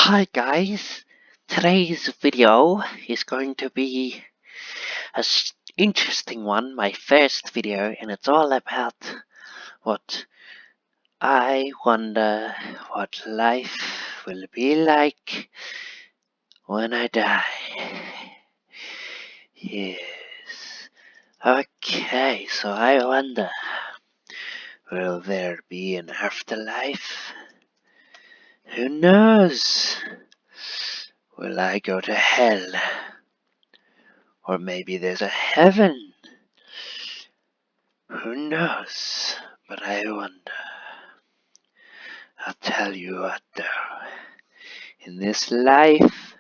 Hi guys, today's video is going to be a interesting one, my first video, and it's all about what I wonder what life will be like when I die. Yes. Okay, so I wonder, will there be an afterlife? Who knows? Will I go to hell? Or maybe there's a heaven. Who knows? But I wonder. I'll tell you what though. In this life,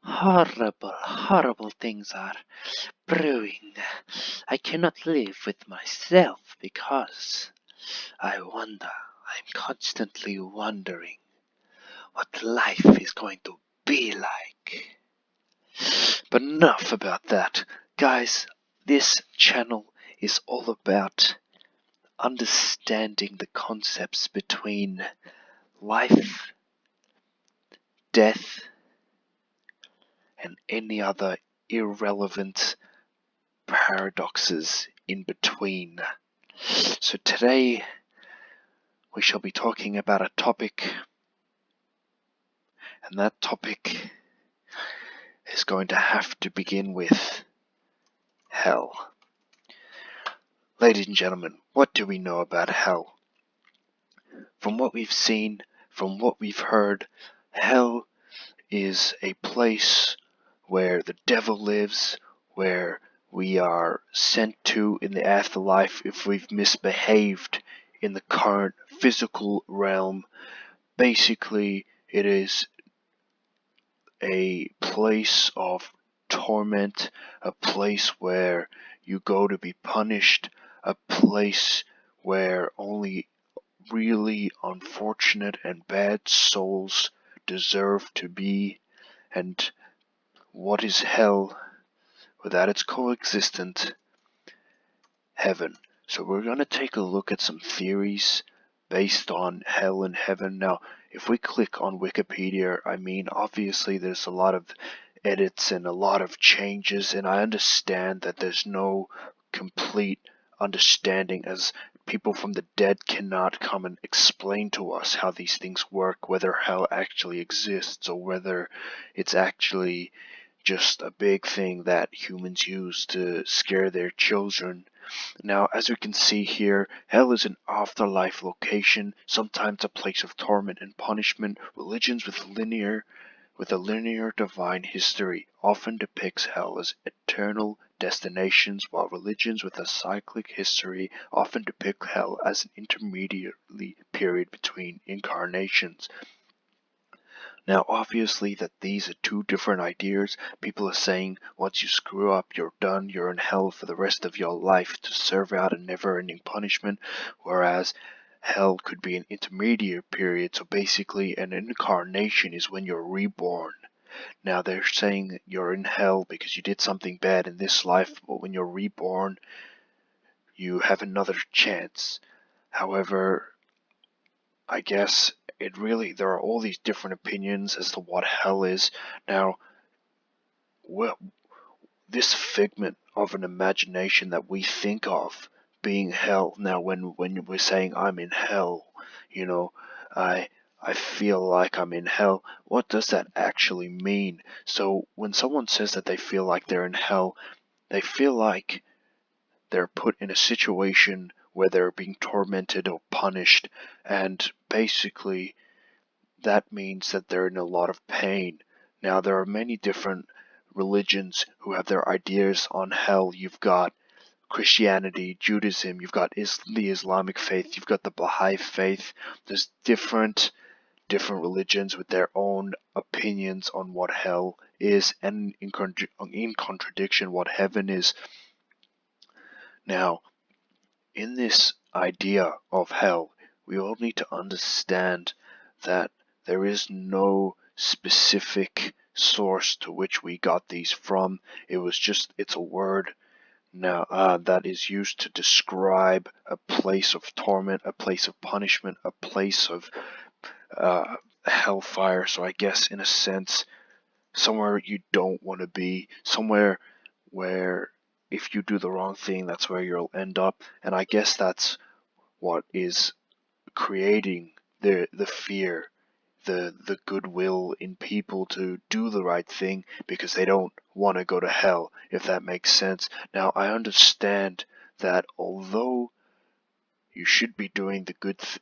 horrible things are brewing. I cannot live with myself because I wonder. I'm constantly wondering what life is going to be like. But enough about that. Guys, this channel is all about understanding the concepts between life, death, and any other irrelevant paradoxes in between. So today we shall be talking about a topic, and that topic is going to have to begin with hell. Ladies and gentlemen, what do we know about hell? From what we've seen, from what we've heard, hell is a place where the devil lives, where we are sent to in the afterlife if we've misbehaved in the current physical realm. Basically, it is a place of torment, a place where you go to be punished, a place where only really unfortunate and bad souls deserve to be. And what is hell without its coexistent heaven? So we're going to take a look at some theories based on hell and heaven. Now, if we click on Wikipedia, I mean, obviously there's a lot of edits and a lot of changes, and I understand that there's no complete understanding, as people from the dead cannot come and explain to us how these things work, whether hell actually exists or whether it's actually just a big thing that humans use to scare their children. Now, as we can see here, hell is an afterlife location, sometimes a place of torment and punishment. Religions with a linear divine history often depicts hell as eternal destinations, while religions with a cyclic history often depict hell as an intermediate period between incarnations. Now, obviously that these are two different ideas. People are saying once you screw up, you're done, you're in hell for the rest of your life to serve out a never-ending punishment, whereas hell could be an intermediate period. So basically an incarnation is when you're reborn. Now they're saying you're in hell because you did something bad in this life, but when you're reborn, you have another chance. However, I guess there are all these different opinions as to what hell is. Now, well, this figment of an imagination that we think of being hell. Now, when we're saying I'm in hell, you know, I I feel like I'm in hell. What does that actually mean? So when someone says that they feel like they're in hell, they feel like they're put in a situation where they're being tormented or punished, and basically that means that they're in a lot of pain. Now, there are many different religions who have their ideas on hell. You've got Christianity, Judaism, you've got the Islamic faith, you've got the Baha'i faith. There's different religions with their own opinions on what hell is, and in contradiction what heaven is. Now, in this idea of hell, we all need to understand that there is no specific source to which we got these from. It's a word now that is used to describe a place of torment, a place of punishment, a place of hellfire, so I guess in a sense, somewhere you don't want to be, somewhere where if you do the wrong thing, that's where you'll end up. And I guess that's what is creating the fear, the goodwill in people to do the right thing because they don't want to go to hell, if that makes sense. Now I understand that although you should be doing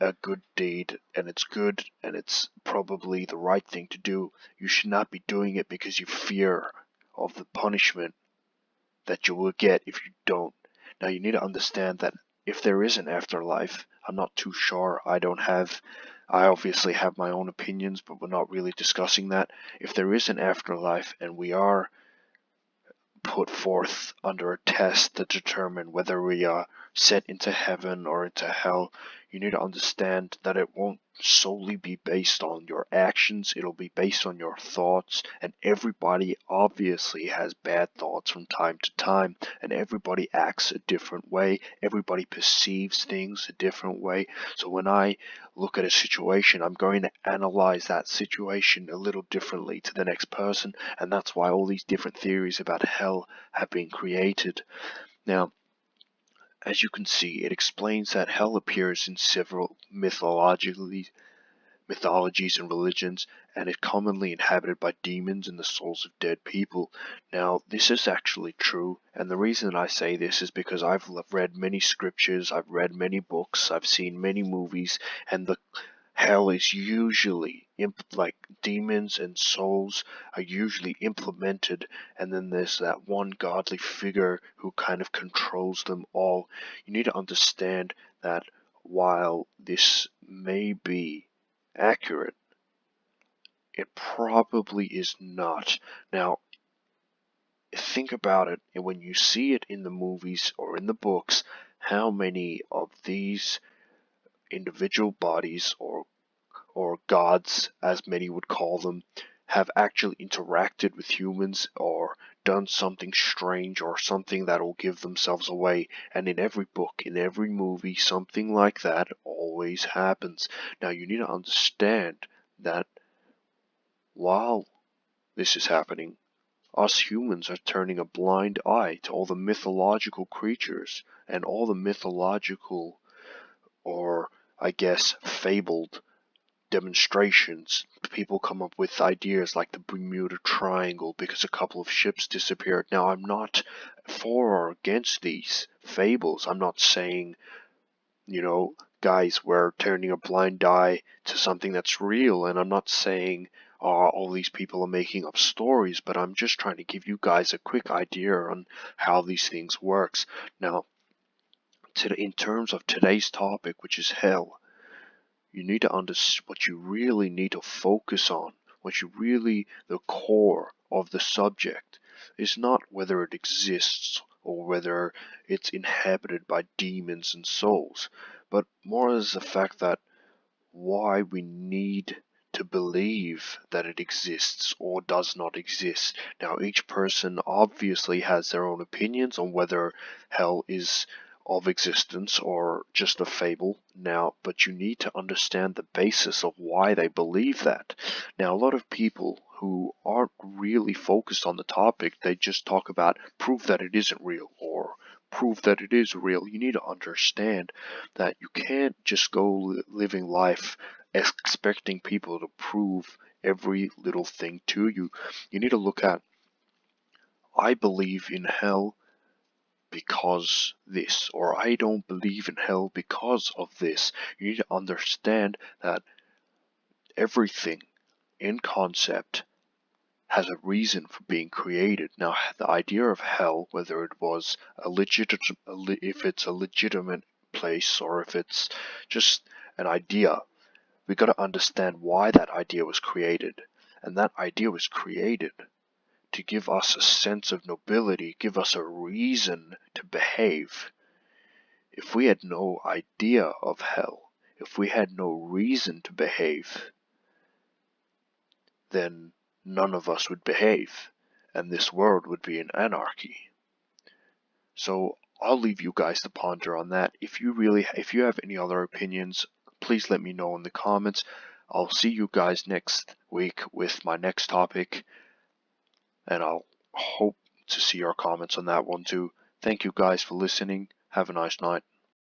a good deed, and it's good, and it's probably the right thing to do, you should not be doing it because you fear of the punishment that you will get if you don't. Now you need to understand that if there is an afterlife, I'm not too sure. I obviously have my own opinions, but we're not really discussing that. If there is an afterlife and we are put forth under a test to determine whether we are sent into heaven or into hell, you need to understand that it won't solely be based on your actions, it'll be based on your thoughts, and everybody obviously has bad thoughts from time to time, and everybody acts a different way, everybody perceives things a different way. So when I look at a situation, I'm going to analyze that situation a little differently to the next person, and that's why all these different theories about hell have been created. Now, as you can see, it explains that hell appears in several mythologies and religions, and is commonly inhabited by demons and the souls of dead people. Now, this is actually true, and the reason I say this is because I've read many scriptures, I've read many books, I've seen many movies, and the hell is usually like demons and souls are usually implemented, and then there's that one godly figure who kind of controls them all. You need to understand that while this may be accurate, it probably is not. Now, think about it, and when you see it in the movies or in the books, how many of these individual bodies or gods, as many would call them, have actually interacted with humans or done something strange or something that will give themselves away. And in every book, in every movie, something like that always happens. Now you need to understand that while this is happening, us humans are turning a blind eye to all the mythological creatures and all the mythological, or I guess fabled, demonstrations. People come up with ideas like the Bermuda Triangle because a couple of ships disappeared. Now, I'm not for or against these fables. I'm not saying, guys, we're turning a blind eye to something that's real, and I'm not saying all these people are making up stories, but I'm just trying to give you guys a quick idea on how these things works. Now, in terms of today's topic, which is hell, you need to understand what you really need to focus on, the core of the subject is not whether it exists or whether it's inhabited by demons and souls, but more as the fact that why we need to believe that it exists or does not exist. Now, each person obviously has their own opinions on whether hell is of existence or just a fable now, but you need to understand the basis of why they believe that. Now, a lot of people who aren't really focused on the topic, they just talk about prove that it isn't real or prove that it is real. You need to understand that you can't just go living life expecting people to prove every little thing to you. You need to look at, I believe in hell because this, or I don't believe in hell because of this. You need to understand that everything in concept has a reason for being created. Now, the idea of hell, whether it was if it's a legitimate place or if it's just an idea, we got to understand why that idea was created. And that idea was created to give us a sense of nobility, give us a reason to behave. If we had no idea of hell, if we had no reason to behave, then none of us would behave, and this world would be in anarchy. So I'll leave you guys to ponder on that. If you have any other opinions, please let me know in the comments. I'll see you guys next week with my next topic, and I'll hope to see your comments on that one too. Thank you guys for listening. Have a nice night.